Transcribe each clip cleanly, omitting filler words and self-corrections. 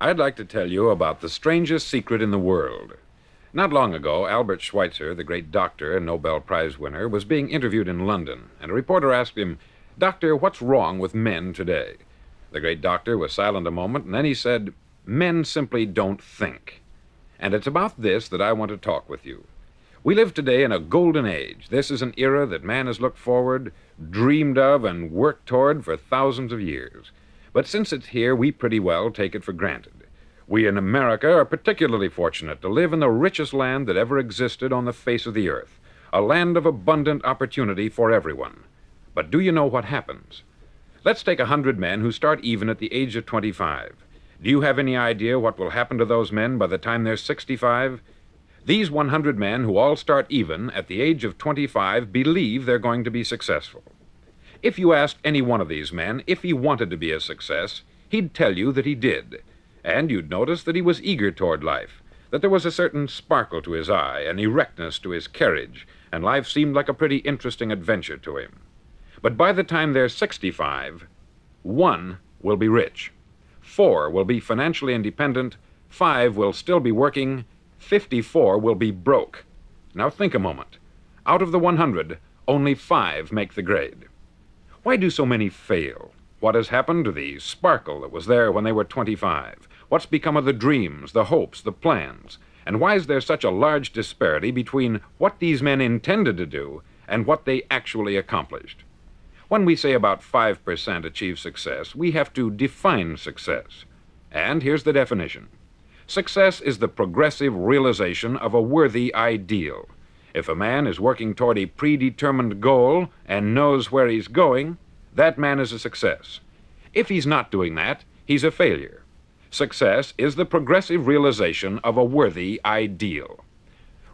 I'd like to tell you about the strangest secret in the world. Not long ago, Albert Schweitzer, the great doctor and Nobel Prize winner, was being interviewed in London, and a reporter asked him, "Doctor, what's wrong with men today?" The great doctor was silent a moment, and then he said, "Men simply don't think." And it's about this that I want to talk with you. We live today in a golden age. This is an era that man has looked forward, dreamed of, and worked toward for thousands of years. But since it's here, we pretty well take it for granted. We in America are particularly fortunate to live in the richest land that ever existed on the face of the earth, a land of abundant opportunity for everyone. But do you know what happens? Let's take 100 men who start even at the age of 25. Do you have any idea what will happen to those men by the time they're 65? These 100 men who all start even at the age of 25 believe they're going to be successful. If you asked any one of these men if he wanted to be a success, he'd tell you that he did. And you'd notice that he was eager toward life, that there was a certain sparkle to his eye, an erectness to his carriage, and life seemed like a pretty interesting adventure to him. But by the time they're 65, 1 will be rich, 4 will be financially independent, 5 will still be working, 54 will be broke. Now think a moment. Out of the 100, only 5 make the grade. Why do so many fail? What has happened to the sparkle that was there when they were 25? What's become of the dreams, the hopes, the plans? And why is there such a large disparity between what these men intended to do and what they actually accomplished? When we say about 5% achieve success, we have to define success. And here's the definition. Success is the progressive realization of a worthy ideal. If a man is working toward a predetermined goal and knows where he's going, that man is a success. If he's not doing that, he's a failure. Success is the progressive realization of a worthy ideal.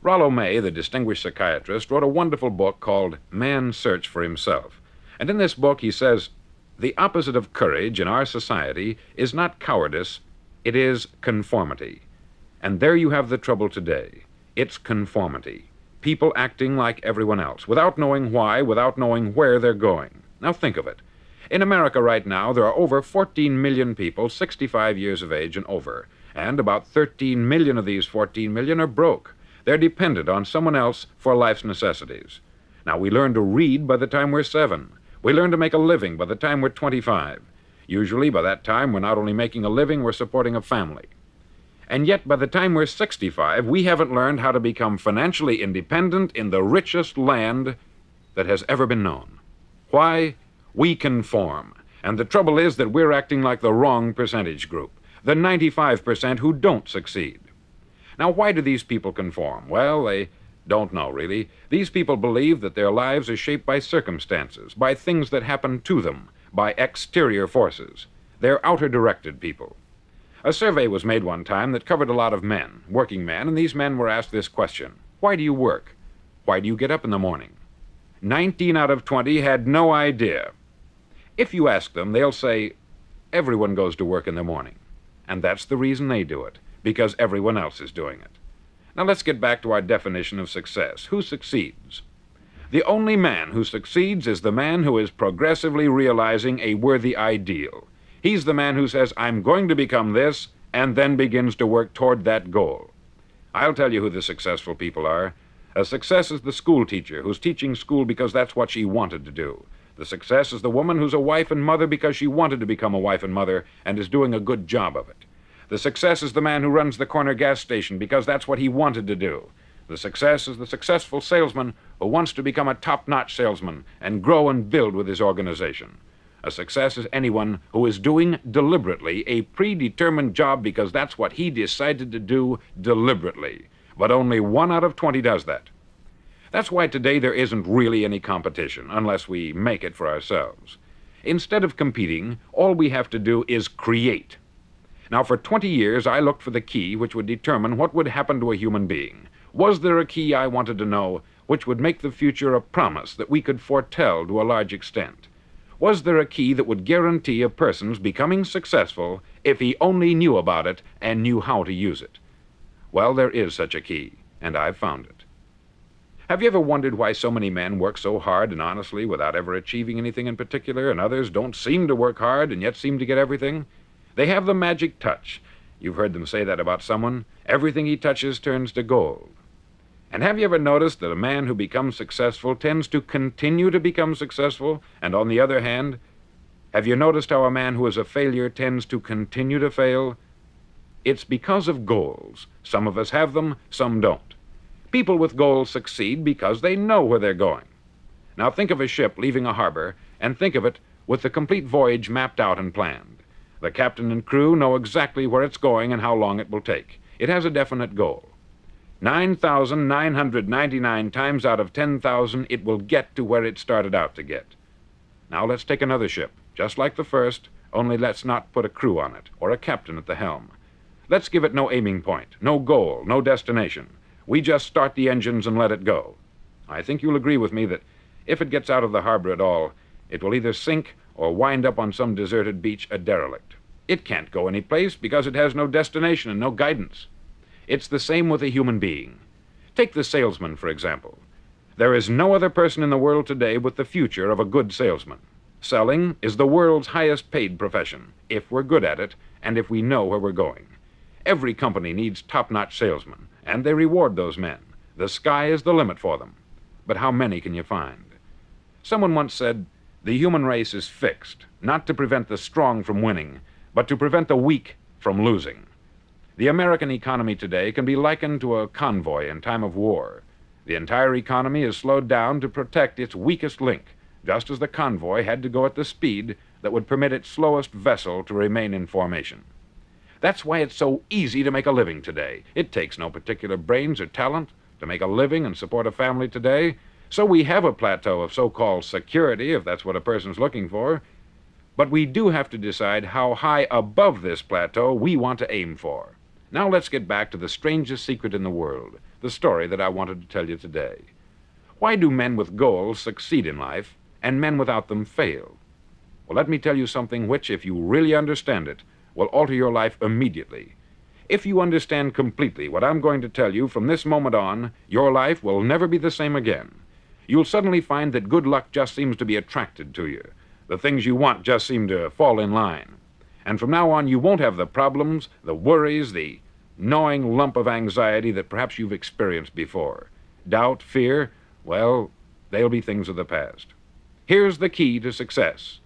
Rollo May, the distinguished psychiatrist, wrote a wonderful book called Man's Search for Himself. And in this book he says, the opposite of courage in our society is not cowardice, it is conformity. And there you have the trouble today. It's conformity. People acting like everyone else, without knowing why, without knowing where they're going. Now think of it. In America right now, there are over 14 million people 65 years of age and over, and about 13 million of these 14 million are broke. They're dependent on someone else for life's necessities. Now, we learn to read by the time we're 7. We learn to make a living by the time we're 25. Usually, by that time, we're not only making a living, we're supporting a family. And yet, by the time we're 65, we haven't learned how to become financially independent in the richest land that has ever been known. Why? We conform. And the trouble is that we're acting like the wrong percentage group, the 95% who don't succeed. Now, why do these people conform? Well, they don't know, really. These people believe that their lives are shaped by circumstances, by things that happen to them, by exterior forces. They're outer-directed people. A survey was made one time that covered a lot of men, working men, and these men were asked this question. Why do you work? Why do you get up in the morning? 19 out of 20 had no idea. If you ask them, they'll say, everyone goes to work in the morning. And that's the reason they do it, because everyone else is doing it. Now let's get back to our definition of success. Who succeeds? The only man who succeeds is the man who is progressively realizing a worthy ideal. He's the man who says, I'm going to become this, and then begins to work toward that goal. I'll tell you who the successful people are. A success is the school teacher who's teaching school because that's what she wanted to do. The success is the woman who's a wife and mother because she wanted to become a wife and mother and is doing a good job of it. The success is the man who runs the corner gas station because that's what he wanted to do. The success is the successful salesman who wants to become a top-notch salesman and grow and build with his organization. A success is anyone who is doing deliberately a predetermined job because that's what he decided to do deliberately. But only 1 out of 20 does that. That's why today there isn't really any competition, unless we make it for ourselves. Instead of competing, all we have to do is create. Now, for 20 years, I looked for the key which would determine what would happen to a human being. Was there a key I wanted to know which would make the future a promise that we could foretell to a large extent? Was there a key that would guarantee a person's becoming successful if he only knew about it and knew how to use it? Well, there is such a key, and I've found it. Have you ever wondered why so many men work so hard and honestly without ever achieving anything in particular, and others don't seem to work hard and yet seem to get everything? They have the magic touch, You've heard them say that about someone. Everything he touches turns to gold. And have you ever noticed that a man who becomes successful tends to continue to become successful? And on the other hand, have you noticed how a man who is a failure tends to continue to fail? It's because of goals. Some of us have them, some don't. People with goals succeed because they know where they're going. Now think of a ship leaving a harbor, and think of it with the complete voyage mapped out and planned. The captain and crew know exactly where it's going and how long it will take. It has a definite goal. 9,999 times out of 10,000, it will get to where it started out to get. Now let's take another ship, just like the first, only let's not put a crew on it, or a captain at the helm. Let's give it no aiming point, no goal, no destination. We just start the engines and let it go. I think you'll agree with me that if it gets out of the harbor at all, it will either sink or wind up on some deserted beach a derelict. It can't go any place because it has no destination and no guidance. It's the same with a human being. Take the salesman, for example. There is no other person in the world today with the future of a good salesman. Selling is the world's highest paid profession, if we're good at it and if we know where we're going. Every company needs top-notch salesmen, and they reward those men. The sky is the limit for them. But how many can you find? Someone once said, the human race is fixed, not to prevent the strong from winning, but to prevent the weak from losing. The American economy today can be likened to a convoy in time of war. The entire economy is slowed down to protect its weakest link, just as the convoy had to go at the speed that would permit its slowest vessel to remain in formation. That's why it's so easy to make a living today. It takes no particular brains or talent to make a living and support a family today. So we have a plateau of so-called security, if that's what a person's looking for. But we do have to decide how high above this plateau we want to aim for. Now let's get back to the strangest secret in the world, the story that I wanted to tell you today. Why do men with goals succeed in life, and men without them fail? Well, let me tell you something which, if you really understand it, will alter your life immediately. If you understand completely what I'm going to tell you from this moment on, your life will never be the same again. You'll suddenly find that good luck just seems to be attracted to you. The things you want just seem to fall in line. And from now on, you won't have the problems, the worries, the gnawing lump of anxiety that perhaps you've experienced before. Doubt, fear, well, they'll be things of the past. Here's the key to success,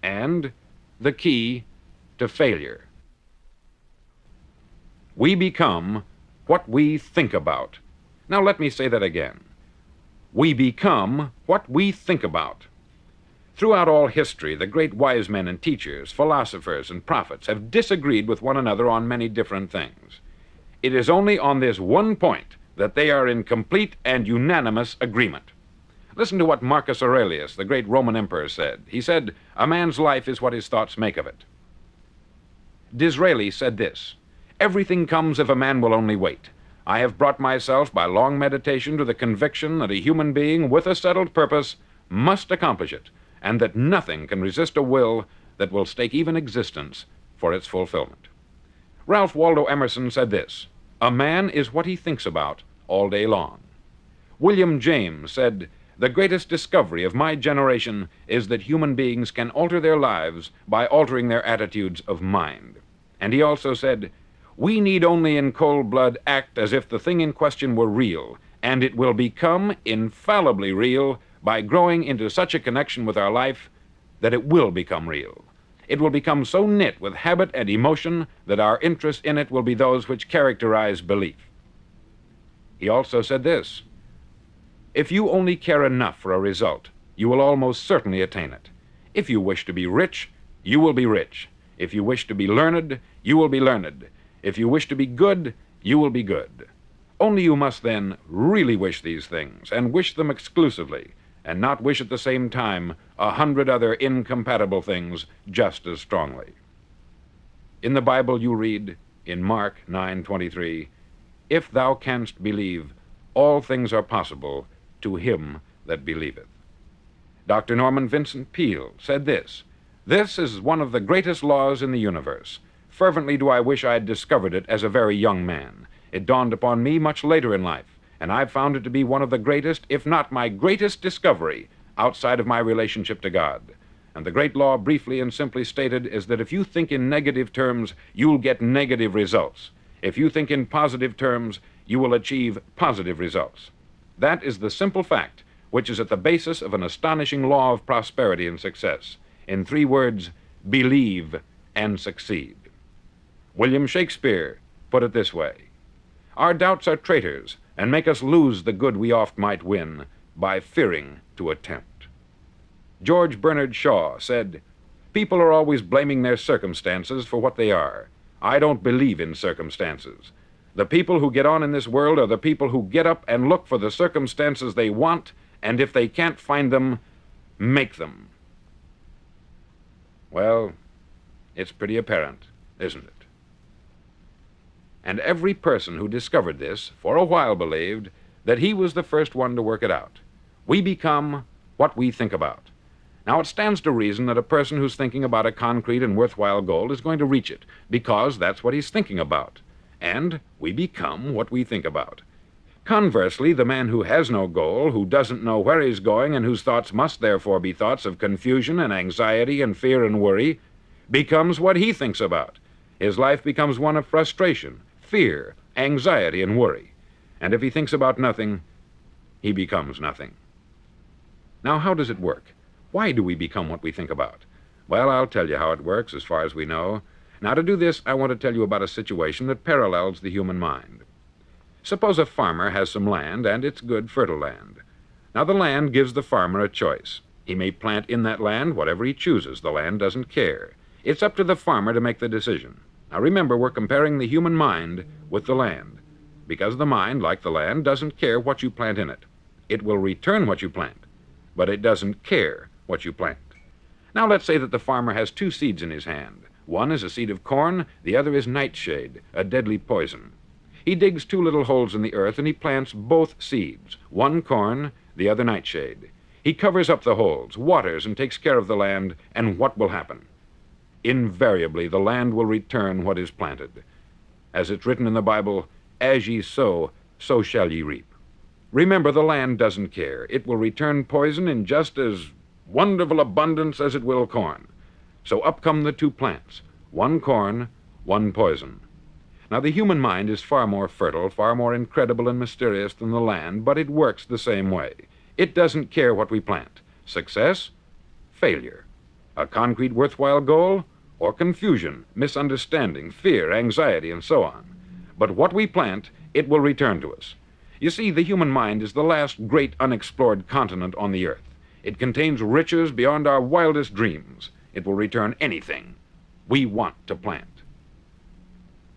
and the key to failure. We become what we think about. Now let me say that again. We become what we think about. Throughout all history, the great wise men and teachers, philosophers and prophets have disagreed with one another on many different things. It is only on this one point that they are in complete and unanimous agreement. Listen to what Marcus Aurelius, the great Roman emperor, said. He said, "A man's life is what his thoughts make of it." Disraeli said this, "Everything comes if a man will only wait. I have brought myself by long meditation to the conviction that a human being with a settled purpose must accomplish it, and that nothing can resist a will that will stake even existence for its fulfillment." Ralph Waldo Emerson said this, "A man is what he thinks about all day long." William James said, "The greatest discovery of my generation is that human beings can alter their lives by altering their attitudes of mind." And he also said, "We need only in cold blood act as if the thing in question were real, and it will become infallibly real by growing into such a connection with our life that it will become real. It will become so knit with habit and emotion that our interest in it will be those which characterize belief." He also said this, "If you only care enough for a result, you will almost certainly attain it. If you wish to be rich, you will be rich. If you wish to be learned, you will be learned. If you wish to be good, you will be good. Only you must then really wish these things, and wish them exclusively, and not wish at the same time 100 other incompatible things just as strongly." In the Bible you read, in Mark 9:23, "If thou canst believe, all things are possible to him that believeth." Dr. Norman Vincent Peale said this, "This is one of the greatest laws in the universe. Fervently do I wish I had discovered it as a very young man. It dawned upon me much later in life, and I've found it to be one of the greatest, if not my greatest discovery outside of my relationship to God. And the great law, briefly and simply stated, is that if you think in negative terms, you'll get negative results. If you think in positive terms, you will achieve positive results. That is the simple fact which is at the basis of an astonishing law of prosperity and success. In 3 words, believe and succeed. William Shakespeare put it this way: "Our doubts are traitors, and make us lose the good we oft might win by fearing to attempt." George Bernard Shaw said, "People are always blaming their circumstances for what they are. I don't believe in circumstances. The people who get on in this world are the people who get up and look for the circumstances they want, and if they can't find them, make them." Well, it's pretty apparent, isn't it? And every person who discovered this for a while believed that he was the first one to work it out. We become what we think about. Now, it stands to reason that a person who's thinking about a concrete and worthwhile goal is going to reach it, because that's what he's thinking about. And we become what we think about. Conversely, the man who has no goal, who doesn't know where he's going, and whose thoughts must therefore be thoughts of confusion and anxiety and fear and worry, becomes what he thinks about. His life becomes one of frustration, fear, anxiety, and worry. And if he thinks about nothing, he becomes nothing. Now, how does it work? Why do we become what we think about? Well, I'll tell you how it works as far as we know. Now, to do this, I want to tell you about a situation that parallels the human mind. Suppose a farmer has some land, and it's good, fertile land. Now, the land gives the farmer a choice. He may plant in that land whatever he chooses. The land doesn't care. It's up to the farmer to make the decision. Now, remember, we're comparing the human mind with the land, because the mind, like the land, doesn't care what you plant in it. It will return what you plant, but it doesn't care what you plant. Now, let's say that the farmer has 2 seeds in his hand. One is a seed of corn, the other is nightshade, a deadly poison. He digs 2 little holes in the earth, and he plants both seeds, one corn, the other nightshade. He covers up the holes, waters, and takes care of the land, and what will happen? Invariably, the land will return what is planted. As it's written in the Bible, "As ye sow, so shall ye reap." Remember, the land doesn't care. It will return poison in just as wonderful abundance as it will corn. So up come the 2 plants, one corn, one poison. Now, the human mind is far more fertile, far more incredible and mysterious than the land, but it works the same way. It doesn't care what we plant. Success, failure. A concrete, worthwhile goal, or confusion, misunderstanding, fear, anxiety, and so on. But what we plant, it will return to us. You see, the human mind is the last great unexplored continent on the earth. It contains riches beyond our wildest dreams. It will return anything we want to plant.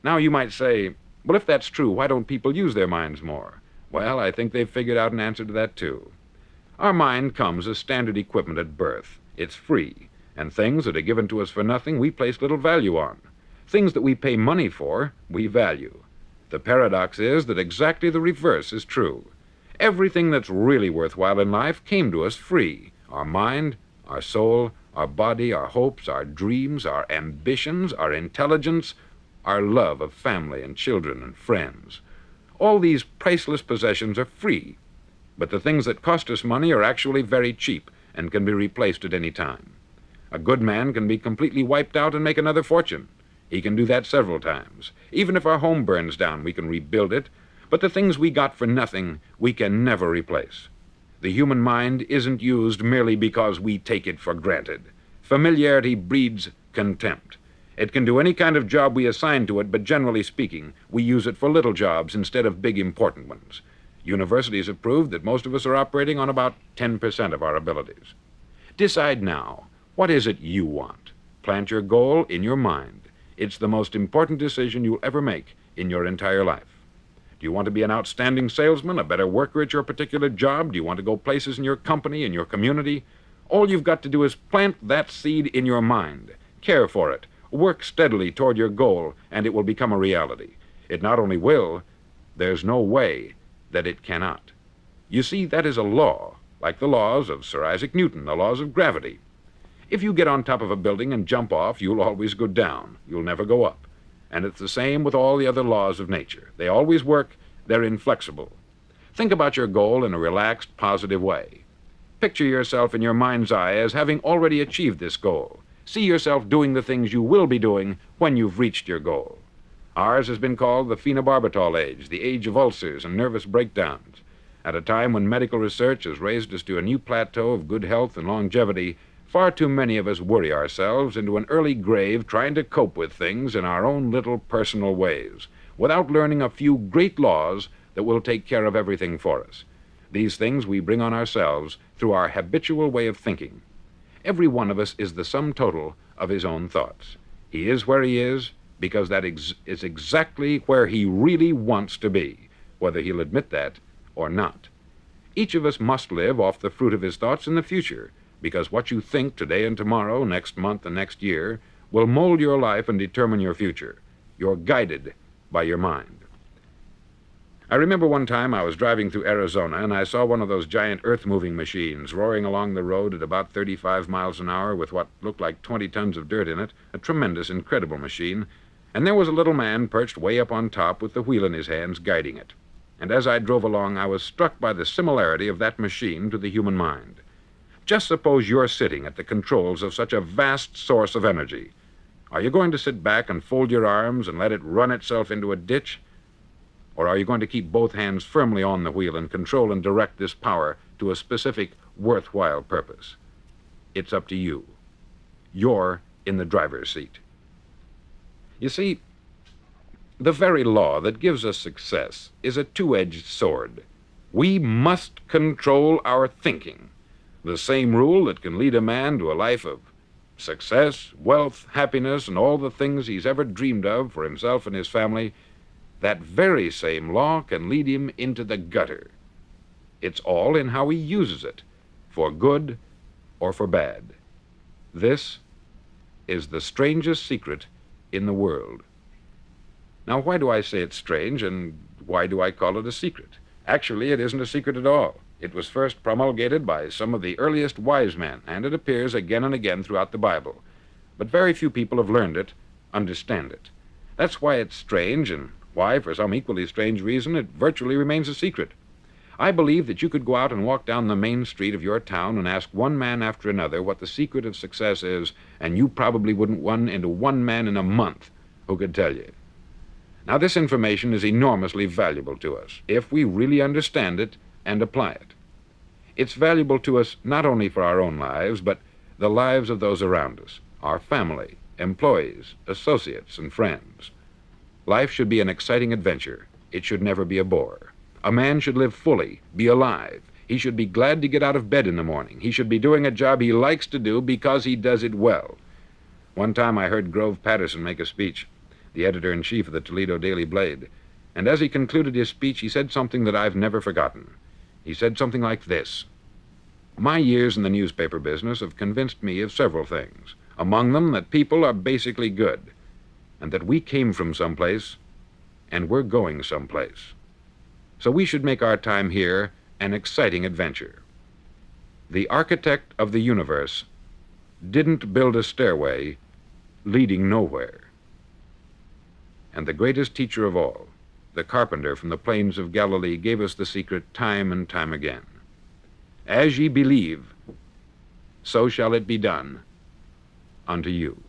Now, you might say, well, if that's true, why don't people use their minds more? Well, I think they've figured out an answer to that, too. Our mind comes as standard equipment at birth. It's free, and things that are given to us for nothing we place little value on. Things that we pay money for, we value. The paradox is that exactly the reverse is true. Everything that's really worthwhile in life came to us free. Our mind, our soul, our body, our hopes, our dreams, our ambitions, our intelligence, our love of family and children and friends. All these priceless possessions are free, but the things that cost us money are actually very cheap and can be replaced at any time. A good man can be completely wiped out and make another fortune. He can do that several times. Even if our home burns down, we can rebuild it, but the things we got for nothing, we can never replace. The human mind isn't used merely because we take it for granted. Familiarity breeds contempt. It can do any kind of job we assign to it, but generally speaking, we use it for little jobs instead of big, important ones. Universities have proved that most of us are operating on about 10% of our abilities. Decide now, what is it you want? Plant your goal in your mind. It's the most important decision you'll ever make in your entire life. Do you want to be an outstanding salesman, a better worker at your particular job? Do you want to go places in your company, in your community? All you've got to do is plant that seed in your mind. Care for it. Work steadily toward your goal, and it will become a reality. It not only will, there's no way that it cannot. You see, that is a law, like the laws of Sir Isaac Newton, the laws of gravity. If you get on top of a building and jump off, you'll always go down. You'll never go up. And it's the same with all the other laws of nature. They always work. They're inflexible. Think about your goal in a relaxed, positive way. Picture yourself in your mind's eye as having already achieved this goal. See yourself doing the things you will be doing when you've reached your goal. Ours has been called the phenobarbital age, the age of ulcers and nervous breakdowns. At a time when medical research has raised us to a new plateau of good health and longevity, far too many of us worry ourselves into an early grave trying to cope with things in our own little personal ways, without learning a few great laws that will take care of everything for us. These things we bring on ourselves through our habitual way of thinking. Every one of us is the sum total of his own thoughts. He is where he is because that is exactly where he really wants to be, whether he'll admit that or not. Each of us must live off the fruit of his thoughts in the future, because what you think today and tomorrow, next month and next year, will mold your life and determine your future. You're guided by your mind. I remember one time I was driving through Arizona and I saw one of those giant earth-moving machines roaring along the road at about 35 miles an hour with what looked like 20 tons of dirt in it, a tremendous, incredible machine, and there was a little man perched way up on top with the wheel in his hands guiding it. And as I drove along, I was struck by the similarity of that machine to the human mind. Just suppose you're sitting at the controls of such a vast source of energy. Are you going to sit back and fold your arms and let it run itself into a ditch? Or are you going to keep both hands firmly on the wheel and control and direct this power to a specific, worthwhile purpose? It's up to you. You're in the driver's seat. You see, the very law that gives us success is a two-edged sword. We must control our thinking. The same rule that can lead a man to a life of success, wealth, happiness, and all the things he's ever dreamed of for himself and his family, that very same law can lead him into the gutter. It's all in how he uses it, for good or for bad. This is the strangest secret in the world. Now, why do I say it's strange, and why do I call it a secret? Actually, it isn't a secret at all. It was first promulgated by some of the earliest wise men, and it appears again and again throughout the Bible. But very few people have learned it, understand it. That's why it's strange, and why, for some equally strange reason, it virtually remains a secret. I believe that you could go out and walk down the main street of your town and ask one man after another what the secret of success is, and you probably wouldn't run into one man in a month who could tell you. Now, this information is enormously valuable to us, if we really understand it and apply it. It's valuable to us not only for our own lives, but the lives of those around us, our family, employees, associates, and friends. Life should be an exciting adventure. It should never be a bore. A man should live fully, be alive. He should be glad to get out of bed in the morning. He should be doing a job he likes to do because he does it well. One time I heard Grove Patterson make a speech, the editor-in-chief of the Toledo Daily Blade, and as he concluded his speech, he said something that I've never forgotten. He said something like this: "My years in the newspaper business have convinced me of several things, among them that people are basically good, and that we came from someplace, and we're going someplace. So we should make our time here an exciting adventure. The architect of the universe didn't build a stairway leading nowhere. And the greatest teacher of all, the carpenter from the plains of Galilee, gave us the secret time and time again. As ye believe, so shall it be done unto you."